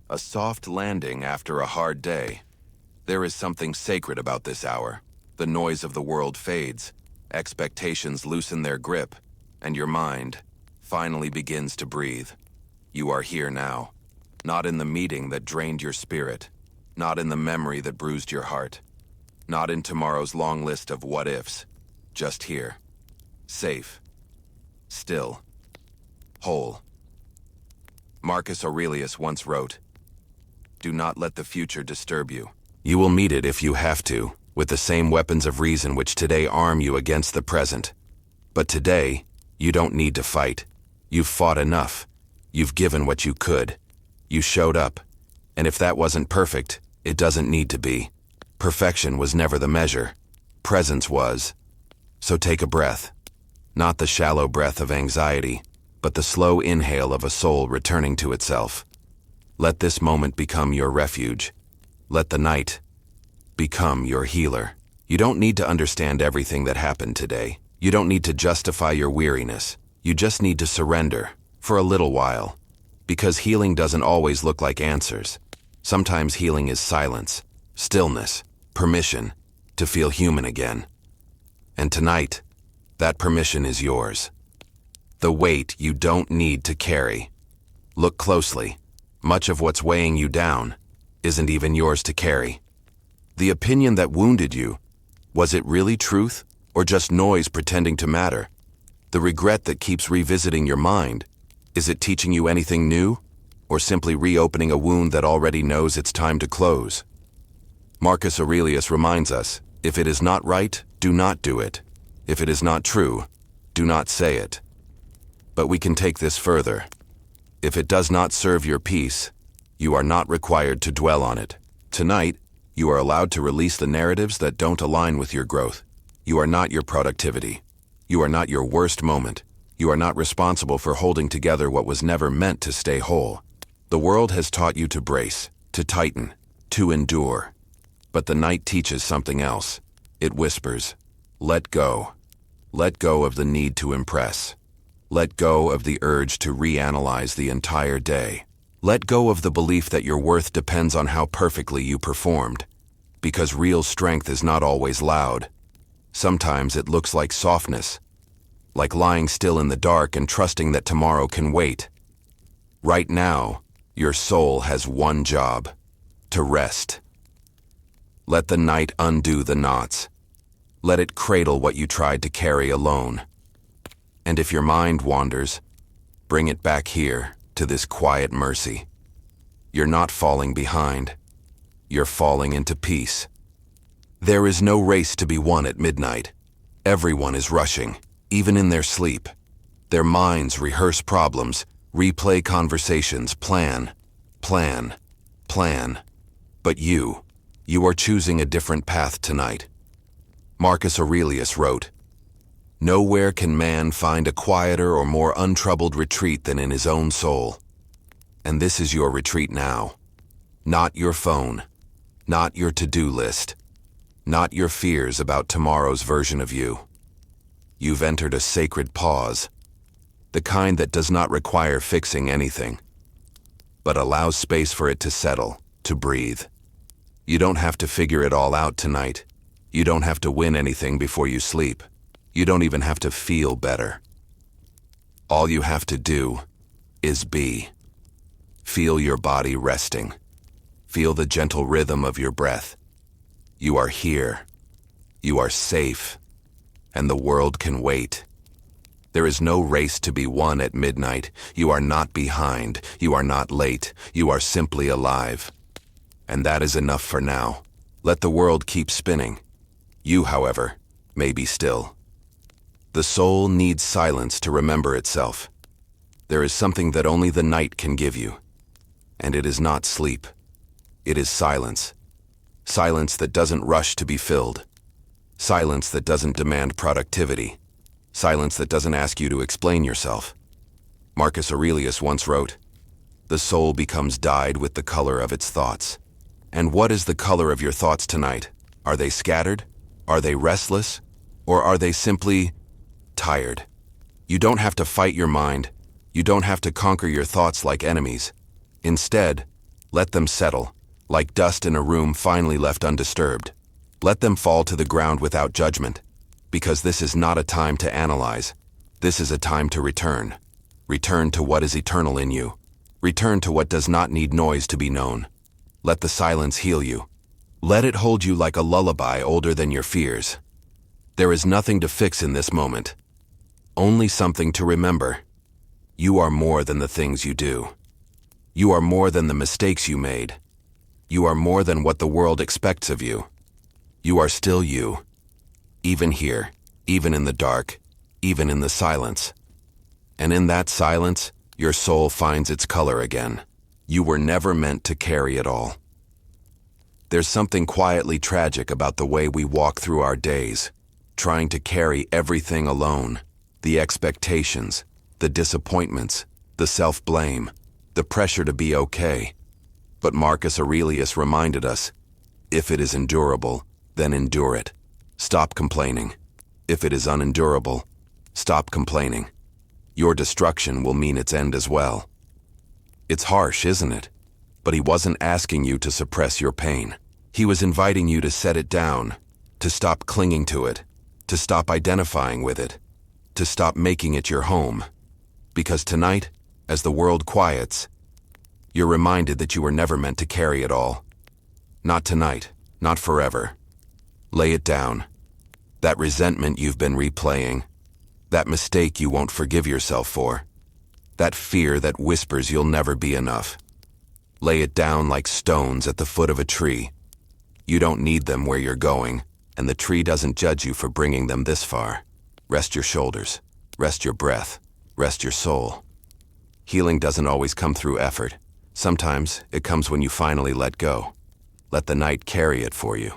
A soft landing after a hard day. There is something sacred about this hour. The noise of the world fades, expectations loosen their grip, and your mind finally begins to breathe. You are here now, not in the meeting that drained your spirit, not in the memory that bruised your heart, not in tomorrow's long list of what-ifs, just here. Safe. Still. Whole. Marcus Aurelius once wrote, "Do not let the future disturb you. You will meet it if you have to, with the same weapons of reason which today arm you against the present. But today, you don't need to fight. You've fought enough. You've given what you could. You showed up. And if that wasn't perfect, it doesn't need to be. Perfection was never the measure. Presence was. So take a breath. Not the shallow breath of anxiety, but the slow inhale of a soul returning to itself. Let this moment become your refuge. Let the night become your healer. You don't need to understand everything that happened today. You don't need to justify your weariness. You just need to surrender, for a little while. Because healing doesn't always look like answers. Sometimes healing is silence, stillness, permission to feel human again. And tonight, that permission is yours. The weight you don't need to carry. Look closely. Much of what's weighing you down isn't even yours to carry. The opinion that wounded you, was it really truth or just noise pretending to matter? The regret that keeps revisiting your mind, is it teaching you anything new or simply reopening a wound that already knows it's time to close? Marcus Aurelius reminds us, if it is not right, do not do it. If it is not true, do not say it. But we can take this further. If it does not serve your peace, you are not required to dwell on it. Tonight, you are allowed to release the narratives that don't align with your growth. You are not your productivity. You are not your worst moment. You are not responsible for holding together what was never meant to stay whole. The world has taught you to brace, to tighten, to endure. But the night teaches something else. It whispers, let go. Let go of the need to impress. Let go of the urge to reanalyze the entire day. Let go of the belief that your worth depends on how perfectly you performed. Because real strength is not always loud. Sometimes it looks like softness, like lying still in the dark and trusting that tomorrow can wait. Right now, your soul has one job: to rest. Let the night undo the knots. Let it cradle what you tried to carry alone. And if your mind wanders, bring it back here, to this quiet mercy. You're not falling behind. You're falling into peace. There is no race to be won at midnight. Everyone is rushing, even in their sleep. Their minds rehearse problems, replay conversations, plan. But you are choosing a different path tonight. Marcus Aurelius wrote, "Nowhere can man find a quieter or more untroubled retreat than in his own soul." And this is your retreat now. Not your phone, not your to-do list, not your fears about tomorrow's version of you. You've entered a sacred pause, the kind that does not require fixing anything, but allows space for it to settle, to breathe. You don't have to figure it all out tonight. You don't have to win anything before you sleep. You don't even have to feel better. All you have to do is be. Feel your body resting. Feel the gentle rhythm of your breath. You are here. You are safe. And the world can wait. There is no race to be won at midnight. You are not behind. You are not late. You are simply alive. And that is enough for now. Let the world keep spinning. You, however, may be still. The soul needs silence to remember itself. There is something that only the night can give you. And it is not sleep. It is silence. Silence that doesn't rush to be filled. Silence that doesn't demand productivity. Silence that doesn't ask you to explain yourself. Marcus Aurelius once wrote, "The soul becomes dyed with the color of its thoughts." And what is the color of your thoughts tonight? Are they scattered? Are they restless? Or are they simply tired? You don't have to fight your mind. You don't have to conquer your thoughts like enemies. Instead, Let them settle, like dust in a room finally left undisturbed. Let them fall to the ground without judgment, because this is not a time to analyze. This is a time to return. Return to what is eternal in you. Return to what does not need noise to be known. Let the silence heal you. Let it hold you like a lullaby older than your fears. There is nothing to fix in this moment. Only something to remember. You are more than the things you do. You are more than the mistakes you made. You are more than what the world expects of you. You are still you. Even here, even in the dark, even in the silence. And in that silence, your soul finds its color again. You were never meant to carry it all. There's something quietly tragic about the way we walk through our days, trying to carry everything alone. The expectations, the disappointments, the self-blame, the pressure to be okay. But Marcus Aurelius reminded us, if it is endurable, then endure it. Stop complaining. If it is unendurable, stop complaining. Your destruction will mean its end as well. It's harsh, isn't it? But he wasn't asking you to suppress your pain. He was inviting you to set it down, to stop clinging to it, to stop identifying with it, to stop making it your home. Because tonight, as the world quiets, you're reminded that you were never meant to carry it all. Not tonight, not forever. Lay it down. That resentment you've been replaying, that mistake you won't forgive yourself for, that fear that whispers you'll never be enough. Lay it down like stones at the foot of a tree. You don't need them where you're going, and the tree doesn't judge you for bringing them this far. Rest your shoulders, rest your breath, rest your soul. Healing doesn't always come through effort. Sometimes it comes when you finally let go. Let the night carry it for you.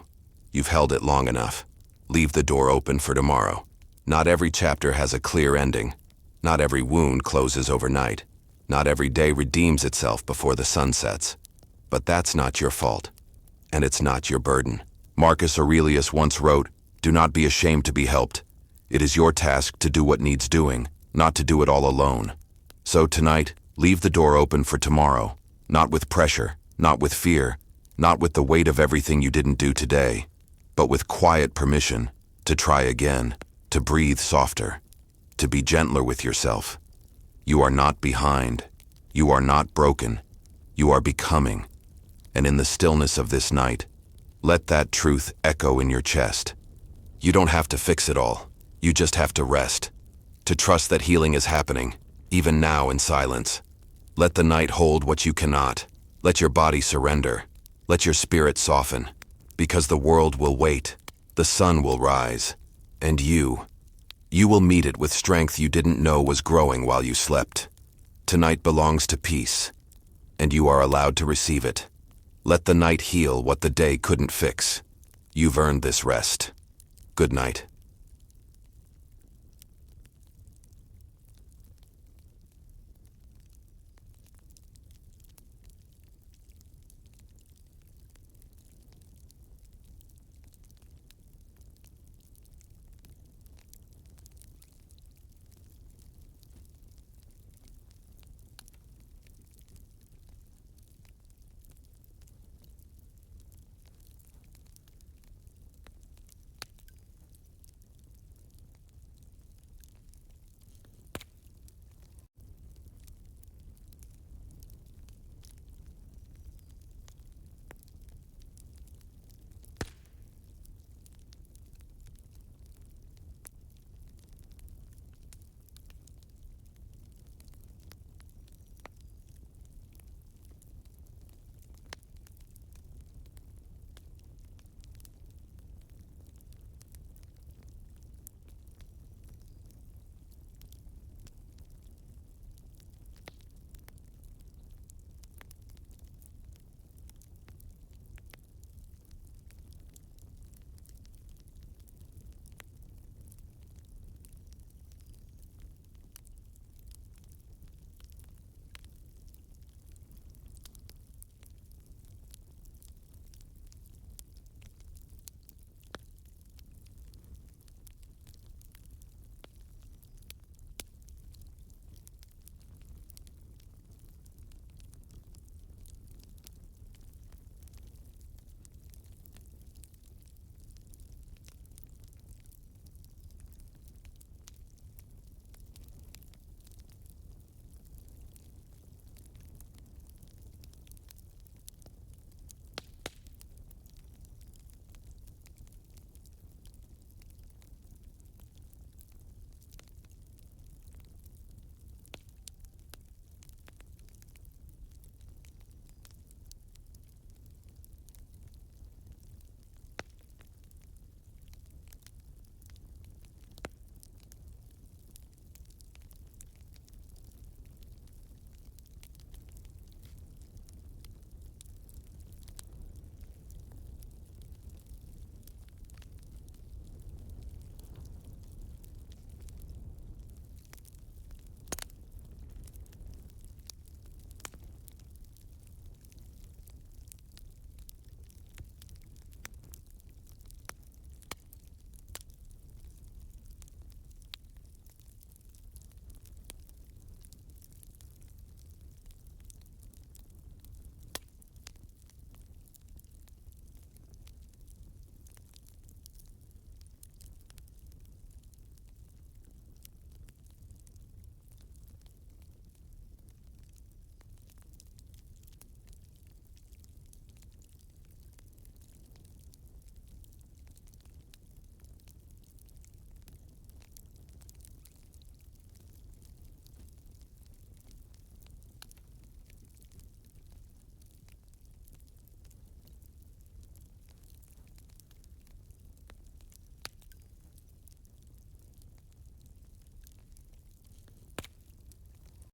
You've held it long enough. Leave the door open for tomorrow. Not every chapter has a clear ending. Not every wound closes overnight. Not every day redeems itself before the sun sets. But that's not your fault. And it's not your burden. Marcus Aurelius once wrote, "Do not be ashamed to be helped. It is your task to do what needs doing, not to do it all alone." So tonight, leave the door open for tomorrow. Not with pressure, not with fear, not with the weight of everything you didn't do today, but with quiet permission to try again, to breathe softer, to be gentler with yourself. You are not behind. You are not broken. You are becoming. And in the stillness of this night, let that truth echo in your chest. You don't have to fix it all. You just have to rest. To trust that healing is happening, even now in silence. Let the night hold what you cannot. Let your body surrender. Let your spirit soften. Because the world will wait. The sun will rise. And you will meet it with strength you didn't know was growing while you slept. Tonight belongs to peace, and you are allowed to receive it. Let the night heal what the day couldn't fix. You've earned this rest. Good night.